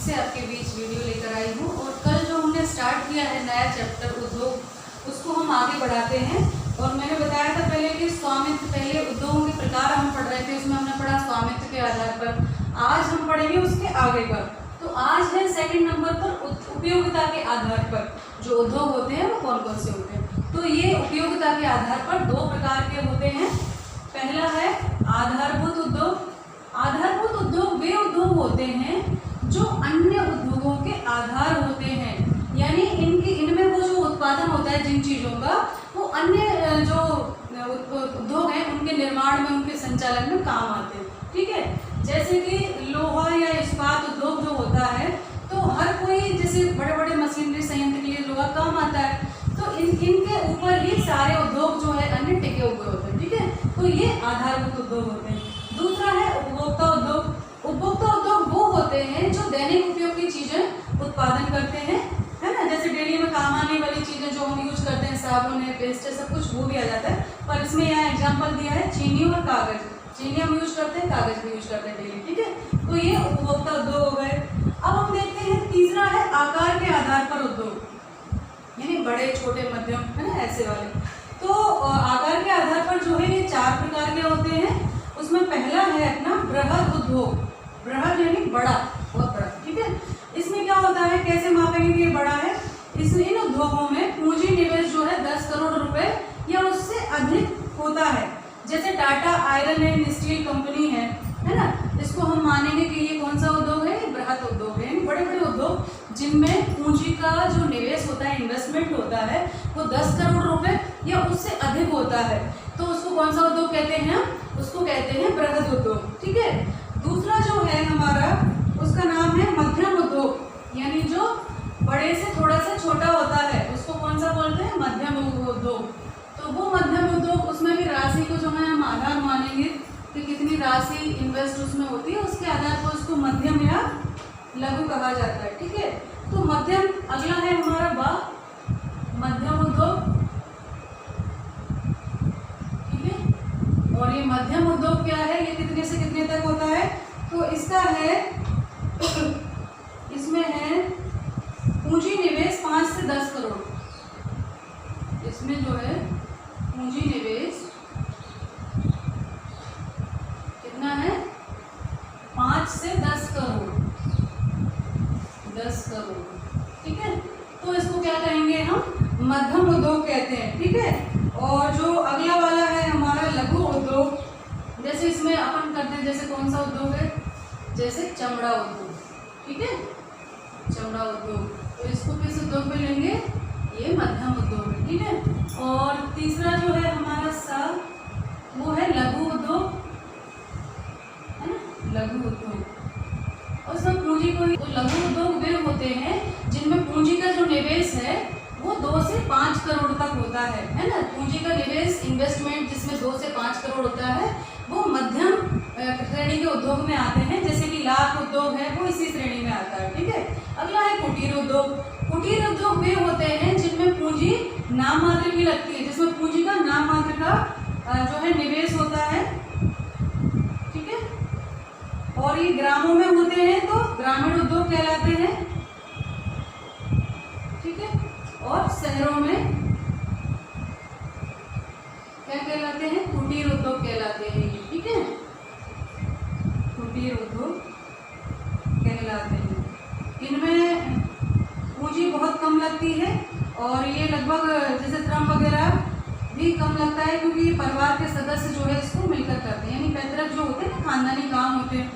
से आपके बीच वीडियो लेकर आई हूँ। और कल जो हमने स्टार्ट किया है नया चैप्टर उद्योग, उसको हम आगे बढ़ाते हैं। और मैंने बताया था पहले कि स्वामित्व, पहले उद्योगों के प्रकार हम पढ़ रहे थे, उसमें हमने पढ़ा स्वामित्व के आधार पर। आज हम पढ़ेंगे उसके आगे का। तो आज है सेकंड नंबर पर उपयोगिता के आधार पर जो उद्योग होते हैं वो कौन कौन से होते हैं। तो ये उपयोगिता के आधार पर दो प्रकार के होते हैं। पहला है आधारभूत उद्योग। आधारभूत उद्योग वे उद्योग होते हैं जो अन्य उद्योगों के आधार होते हैं, यानी इनमें वो जो उत्पादन होता है जिन चीज़ों का, वो अन्य जो उद्योग हैं उनके निर्माण में, उनके संचालन में काम आते हैं। ठीक है, जैसे कि लोहा या इस्पात उद्योग जो होता है, तो हर कोई जैसे बड़े बड़े मशीनरी संयंत्र के लिए लोहा काम आता है, तो इनके ऊपर ही सारे उद्योग जो है अन्य टिके हुए होते हैं। ठीक है, तो ये आधारभूत उद्योग होते हैं। दूसरा है उपभोक्ता उद्योग। उपभोक्ता उद्योग वो होते हैं जो दैनिक उपयोग की चीजें उत्पादन करते हैं, है ना, जैसे डेली में काम आने वाली चीजें जो हम यूज करते हैं, साबुन है, पेस्ट है, सब कुछ वो भी आ जाता है। पर इसमें यहाँ एग्जाम्पल दिया है चीनी और कागज। चीनी हम यूज करते हैं, कागज भी यूज करते हैं डेली। ठीक है, तो ये उपभोक्ता उद्योग हो गए। अब हम देखते हैं तीसरा है आकार के आधार पर उद्योग, यानी बड़े, छोटे, मध्यम, है ना, ऐसे वाले। तो आकार के आधार पर जो है ये चार प्रकार के होते हैं। उसमें पहला है अपना बृहद उद्योग। बृहद यानी बड़ा, बहुत बड़ा। ठीक है, इसमें क्या होता है, कैसे मापेंगे कि ये बड़ा है। इन उद्योगों में पूंजी निवेश जो है 10 करोड़ रुपए या उससे अधिक होता है। जैसे Tata iron and steel company है ना, इसको हम मानेंगे कि ये कौन सा उद्योग है, ये बृहद उद्योग है। बड़े बड़े उद्योग जिनमें पूंजी का जो निवेश होता है, इन्वेस्टमेंट होता है, वो 10 करोड़ रुपए या उससे अधिक होता है, तो उसको कौन सा उद्योग कहते हैं, उसको कहते हैं बृहद उद्योग। ठीक है, दूसरा जो है हमारा, उसका नाम है मध्यम उद्योग, यानी जो बड़े से थोड़ा सा छोटा होता है, उसको कौन सा बोलते हैं, मध्यम उद्योग। तो वो मध्यम उद्योग, उसमें भी राशि को जो है हम आधार मानेंगे कि कितनी राशि इन्वेस्ट उसमें होती है, उसके आधार पर उसको मध्यम या लघु कहा जाता है। ठीक है, तो मध्यम, अगला है हमारा मध्यम उद्योग। ठीक है, और ये मध्यम उद्योग क्या है, ये कितने से कितने तक होता है, तो इसका है, इसमें है पूंजी निवेश 5 से 10 करोड़। इसमें जो है पूंजी निवेश कितना है, 5 से 10 करोड़। 10 करोड़। ठीक है, तो इसको क्या कहेंगे हम, मध्यम उद्योग कहते हैं। ठीक है, और जो अगला वाला है हमारा लघु उद्योग, जैसे इसमें अपन करते हैं, जैसे कौन सा उद्योग है, जैसे चमड़ा उद्योग। ठीक है, चमड़ा उद्योग, तो इसको किस उद्योग में लेंगे, ये मध्यम उद्योग है। ठीक है, और तीसरा जो है हमारा वो है लघु उद्योग, है ना, लघु उद्योग। और सब पूंजी को, तो लघु उद्योग वे होते हैं जिनमें पूंजी का जो निवेश है वो 2 से 5 करोड़ तक होता है ना। पूंजी का निवेश, इन्वेस्टमेंट जिसमें 2 से 5 करोड़ होता है, वो मध्यम श्रेणी के उद्योग में आते हैं। जैसे कि लाख उद्योग है, वो इसी श्रेणी में आता है। ठीक है, अगला है कुटीर उद्योग। कुटीर उद्योग वे होते हैं जिनमें पूंजी नाम मात्र की लगती है, जिसमें पूंजी का नाम मात्र का जो है निवेश होता है। ठीक है, और ये ग्रामों में होते हैं तो ग्रामीण उद्योग कहलाते हैं। ठीक है, और शहरों में क्या कहलाते हैं, कुटीर उद्योग कहलाते हैं। ठीक है, कुटीर उद्योग कहलाते हैं। इनमें पूंजी बहुत कम लगती है और ये लगभग जैसे श्रम वगैरह भी कम लगता है, क्योंकि ये परिवार के सदस्य जो है इसको मिलकर करते हैं, यानी पैतृक जो होते हैं ना, खानदानी काम होते हैं,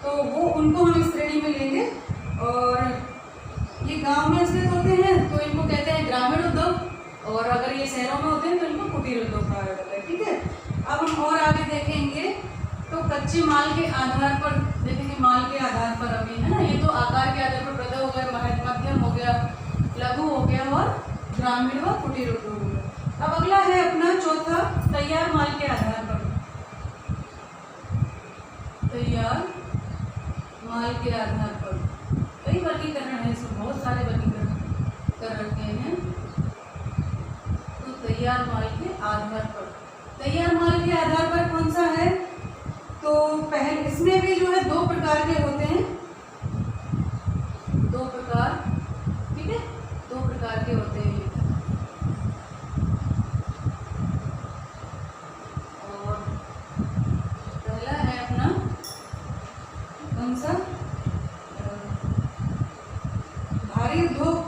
तो वो उनको हम इस श्रेणी में लेंगे। और ये गांव में स्थित होते हैं तो इनको कहते हैं ग्रामीण उद्योग, और अगर ये शहरों में होते हैं तो इनको कुटीर उद्योग कहा जाता है। ठीक है, अब हम और आगे देखेंगे तो कच्चे माल के आधार पर देखेंगे, माल के आधार पर अभी, है ना, ये तो आकार के आधार पर बृहद हो गया, मध्यम हो गया, लघु हो गया, और ग्रामीण व कुटीर उद्योग हो गया। अब अगला है अपना चौथा, तैयार माल के आधार पर। तैयार माल के आधार पर कई वर्गीकरण है, इसमें बहुत सारे वर्गीकरण कर रखे हैं। तो तैयार माल के आधार पर, तैयार माल के आधार पर कौन सा है, तो पहले इसमें भी जो है 2 प्रकार के होते हैं। दो प्रकार, ठीक है, दो प्रकार के होते हैं। और पहला है अपना कौन सा, भारी उद्योग।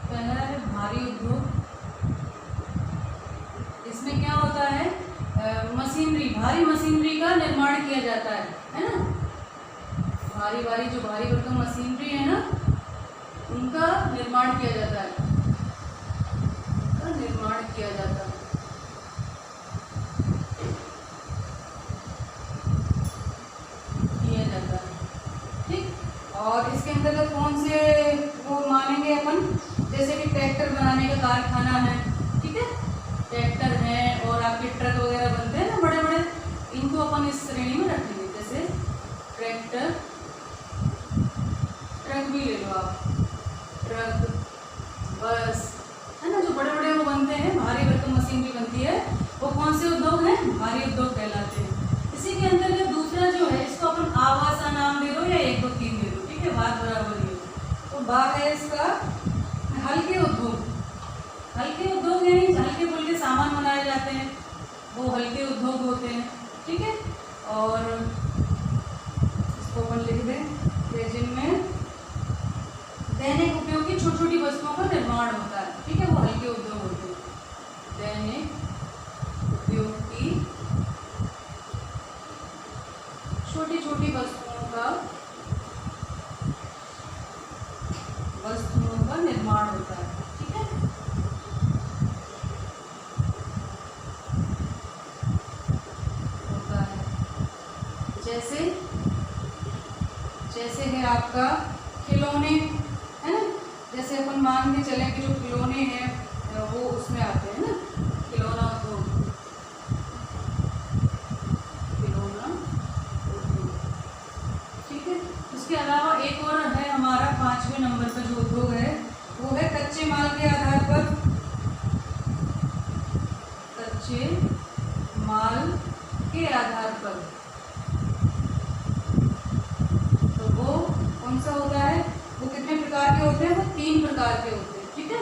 पहला है भारी उद्योग। इसमें क्या होता है, मशीनरी, भारी मशीनरी का निर्माण किया जाता है ना। भारी भारी जो भारी भरकम मशीनरी है ना, उनका निर्माण किया जाता है, निर्माण किया जाता है। ठीक, और इसके अंतर्गत कौन से वो मानेंगे अपन, जैसे कि ट्रैक्टर बनाने का कारखाना है, ठीक है, ट्रैक्टर है, और आपके ट्रक वगैरह बनते हैं ना बड़े बड़े, इनको अपन इस श्रेणी में रखेंगे। जैसे ट्रैक्टर, ट्रक भी ले लो आप, ट्रक, बस, है ना, जो बड़े बड़े वो बनते हैं, भारी भरकम मशीन भी बनती है, वो कौन से उद्योग हैं, भारी उद्योग कहलाते हैं। इसी के अंतर्गत दूसरा जो है, इसको अपन आवासा नाम दे दो या 1 2 3 दे दो, ठीक है, बात बराबर ही है। तो बा है इसका हल्के उद्योग। हल्के उद्योग यानी हल्के फुल्के सामान बनाए जाते हैं, वो हल्के उद्योग होते हैं, ठीक है। और इसको अपन लिख दें, जिनमें दैनिक उपयोग की छोटी छोटी वस्तुओं का निर्माण होता है, ठीक है, वो हल्के उद्योग होते हैं। दैनिक उपयोग की छोटी छोटी वस्तुओं का निर्माण होता है, ठीक है। होता है जैसे है आपका खिलौने, है ना, जैसे अपन मान के चले कि जो खिलौने हैं वो उसमें आते हैं ना, खिलौना उद्योग, खिलौना उद्योग, ठीक है। उसके अलावा एक और है हमारा 5वें नंबर का जो उद्योग है, वो है कच्चे माल के आधार पर, कच्चे माल के आधार पर। तो वो कौन सा होता है, वो कितने प्रकार के होते हैं, वो 3 प्रकार के होते हैं, ठीक है,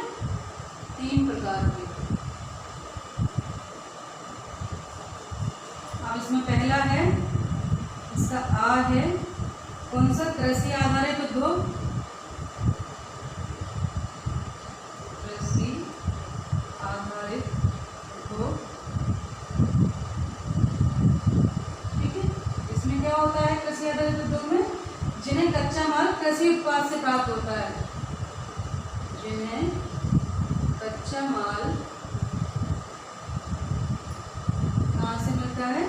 3 प्रकार के। अब इसमें पहला है, इसका आ है, कौन सा, कृषि आधारित उद्योग, कृषि आधारित उद्योग, ठीक है। इसमें क्या होता है कृषि आधारित उद्योग में, जिन्हें कच्चा माल कृषि उत्पाद से प्राप्त होता है, जिन्हें कच्चा माल कहाँ से मिलता है,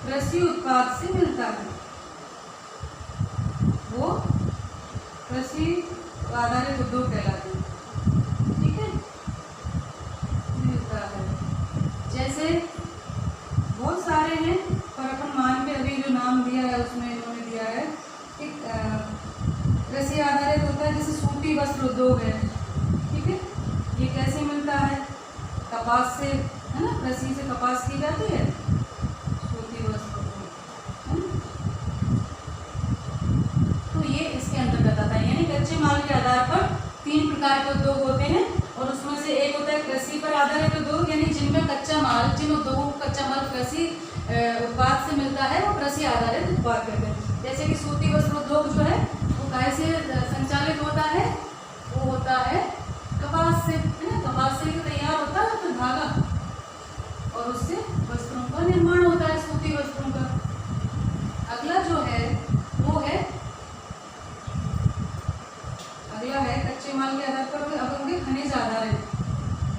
कृषि उत्पाद से मिलता है, वो कृषि आधारित उद्योग कहलाते हैं, ठीक है, मिलता है। जैसे बहुत सारे हैं, पर अपन मान के अभी जो नाम दिया है उसमें इन्होंने दिया है कि कृषि आधारित होता है, जैसे सूती वस्त्र उद्योग है, ठीक है, ये कैसे मिलता है, कपास से, है ना, कृषि से कपास की जाती है, सूती वस्त्र उद्योग, तो ये इसके अंतर्गत आता है। यानी कच्चे माल के आधार पर 3 प्रकार के उद्योग होते हैं, और उसमें से एक होता है कृषि पर आधारित उद्योग, यानी जिनमें कच्चा माल, जिन उद्योगों को कच्चा माल कृषि उत्पाद से मिलता है, वो कृषि आधारित उत्पाद कहते हैं। जैसे कि सूती वस्त्र उद्योग जो है वो काहे से संचालित होता है, वो होता है कपास से, है ना, कपास से तैयार होता है तो धागा, और उससे वस्त्रों का निर्माण होता है, सूती वस्त्रों का। अगला जो है वो है, अगला है कच्चे माल के आधार पर, अब होंगे खनिज आधारित।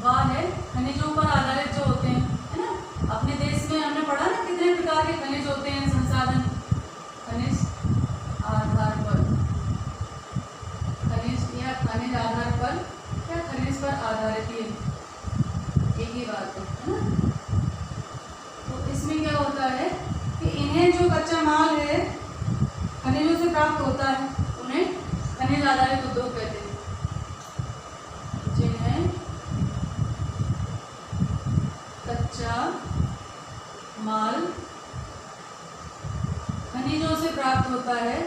वह है खनिजों पर आधारित जो होते हैं, है ना, अपने देश में हमने पढ़ा ना कितने प्रकार के खनिज होते हैं, संसाधन, खनिज आधार पर, खनिज या खनिज आधार पर या खनिज पर आधारित, ये एक ही बात है ना। तो इसमें क्या होता है कि इन्हें जो कच्चा माल है खनिजों से प्राप्त होता है, उन्हें खनिज आधारित उद्योग कहते हैं, जिन्हें कच्चा माल खनिजों से प्राप्त होता है,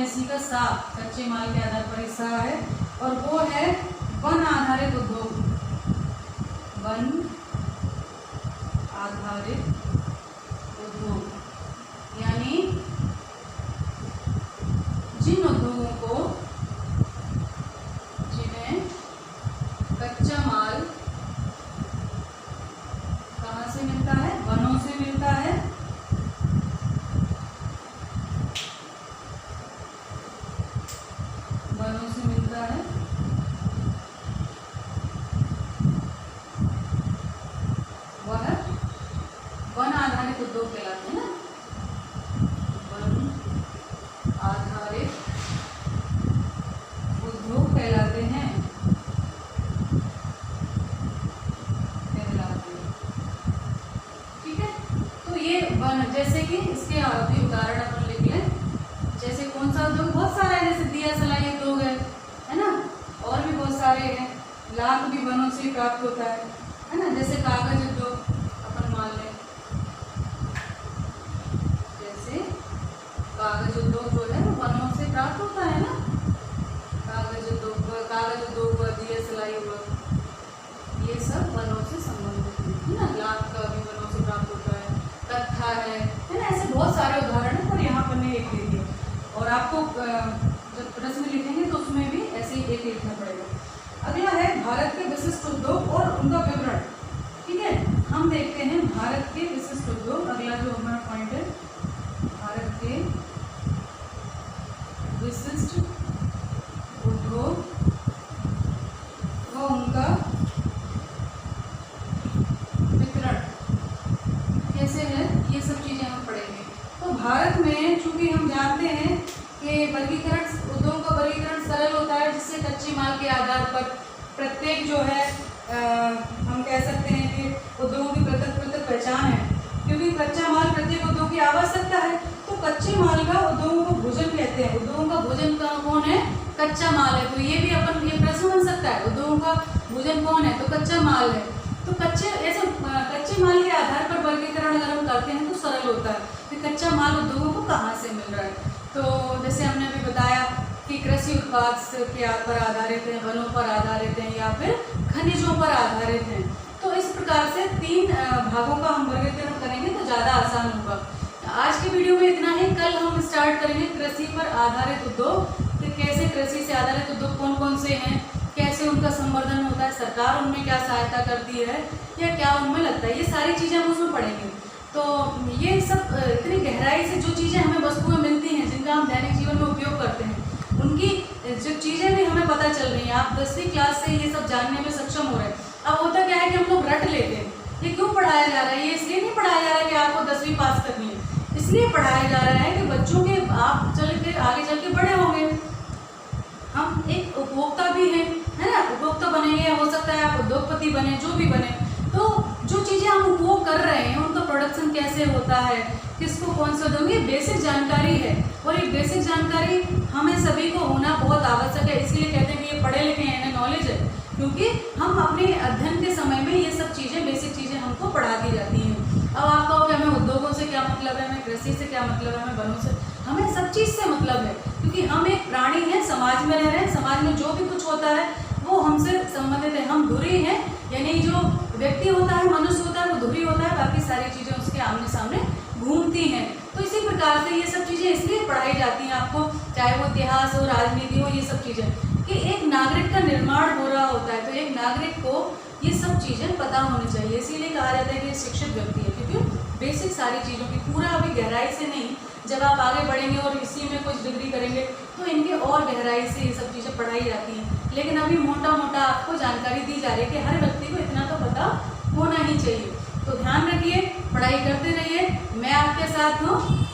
सी का सा, कच्चे माल के आधार पर ही सा है, और वो है वन आधारित उद्योग। वन आधारित उद्योग यानी जिन उद्योगों को, जिन्हें कच्चा माल कहाँ से मिलता है, वनों से मिलता है, वनों से मिलता है, वह वन आधारित उद्योग कहलाते हैं ना, वन आधारित उद्योग कहलाते हैं। ठीक है, तो ये वन, जैसे कि इसके अभी उदाहरण अपन लिख लें, जैसे कौन सा उद्योग, बहुत सारा है, जैसे दिया सलाई उद्योग है ना, और भी बहुत सारे हैं, लाख भी वनों से प्राप्त होता है ना, जैसे कागज उद्योग अपन मान लें, जैसे कागज उद्योग जो है वो वनों से प्राप्त होता है ना, कागज उद्योग हुआ, दिया सलाई हुआ, ये सब वनों से संबंधित है ना, लाख का भी वनों से प्राप्त होता है, कत्था है ना, ऐसे बहुत सारे उदाहरण है, पर यहाँ पर मैंने एक दे दिया, और आपको जब प्रश्न लिखेंगे तो उसमें भी ऐसे ही एक लिखना पड़ेगा। अगला है भारत के विशिष्ट उद्योग और उनका विवरण। ठीक है, हम देखते हैं भारत के विशिष्ट उद्योग, अगला जो हमारा पॉइंट है, भारत के विशिष्ट उद्योग व उनका वितरण कैसे है, ये सब चीजें हम पढ़ेंगे। तो भारत में चूंकि हम जानते हैं कि वर्गीकरण, उद्योगों का वर्गीकरण सरल होता है, जिससे कच्चे माल के आधार पर प्रत्येक जो है हम कह सकते हैं कि उद्योगों की पृथक पृथक पहचान है, क्योंकि कच्चा माल प्रत्येक उद्योग की आवश्यकता है। तो कच्चे माल का उद्योगों को भोजन कहते हैं, उद्योगों का भोजन कौन है, कच्चा माल है। तो ये भी अपन, ये प्रश्न बन सकता है, उद्योगों का भोजन कौन है, तो कच्चा माल है। तो कच्चे माल के आधार पर वर्गीकरण अगर हम करते हैं तो सरल होता है कि कच्चा माल उद्योगों को कहाँ से मिल रहा है। तो जैसे हमने अभी बताया कि कृषि उत्पाद के पर आधारित हैं, वनों पर आधारित हैं, या फिर खनिजों पर आधारित हैं। तो इस प्रकार से 3 भागों का हम वर्गीकरण करेंगे तो ज़्यादा आसान होगा। आज की वीडियो में इतना ही। कल हम स्टार्ट करेंगे कृषि पर आधारित उद्योग, कि कैसे कृषि से आधारित उद्योग कौन कौन से हैं, कैसे उनका संवर्धन होता है, सरकार उनमें क्या सहायता करती है या क्या उनमें लगता है, ये सारी चीज़ें हम उसमें पढ़ेंगे। तो ये सब इतनी गहराई से जो चीज़ें हमें वस्तुएं मिलती हैं, जिनका हम दैनिक जीवन में उपयोग करते हैं, उनकी जो चीज़ें भी हमें पता चल रही हैं। आप 10वीं क्लास से ये सब जानने में सक्षम हो रहे हैं। अब होता क्या है कि हम लोग रट लेते हैं, ये क्यों पढ़ाया जा रहा है, ये इसलिए नहीं पढ़ाया जा रहा है कि आपको 10वीं पास करनी है, इसलिए पढ़ाया जा रहा है कि बच्चों के आप आगे चल के बड़े होंगे, हम एक उपभोक्ता भी हैं, है ना, उपभोक्ता बनेंगे, हो सकता है आप उद्योगपति बने, जो भी बने। तो जो चीज़ें हम उपभोग कर रहे हैं उनका प्रोडक्शन कैसे होता है, किसको कौन सा दोगे, बेसिक जानकारी है। और ये बेसिक जानकारी हमें सभी को होना बहुत आवश्यक है, इसलिए कहते हैं कि ये पढ़े लिखे हैं, इन्हें नॉलेज है, क्योंकि हम अपने अध्ययन के समय में ये सब चीज़ें, बेसिक चीज़ें हमको पढ़ा दी जाती हैं। अब आप कहोगे हमें उद्योगों से क्या मतलब है, हमें कृषि से क्या मतलब है, हमें वनों से, हमें सब चीज़ से मतलब है, क्योंकि हम एक प्राणी हैं, समाज में रह रहे हैं, समाज में जो भी कुछ होता है वो हमसे संबंधित है। हम धुरी हैं, यानी जो व्यक्ति होता है, मनुष्य होता है, वो धुरी होता है, बाकी सारी चीज़ें उसके आमने सामने घूमती हैं। तो इसी प्रकार से ये सब चीज़ें इसलिए पढ़ाई जाती हैं आपको, चाहे वो इतिहास हो, राजनीति हो, ये सब चीज़ें, कि एक नागरिक का निर्माण हो रहा होता है, तो एक नागरिक को ये सब चीज़ें पता होनी चाहिए। इसीलिए कहा जाता है कि शिक्षित व्यक्ति है, क्योंकि बेसिक सारी चीज़ों की पूरा अभी गहराई से नहीं, जब आप आगे बढ़ेंगे और इसी में कुछ डिग्री करेंगे तो इनके और गहराई से ये सब चीज़ें पढ़ाई जाती हैं। लेकिन अभी मोटा मोटा आपको जानकारी दी जा रही है कि हर व्यक्ति को इतना तो पता होना ही चाहिए। तो ध्यान रखिए, पढ़ाई करते रहिए, मैं आपके साथ हूँ।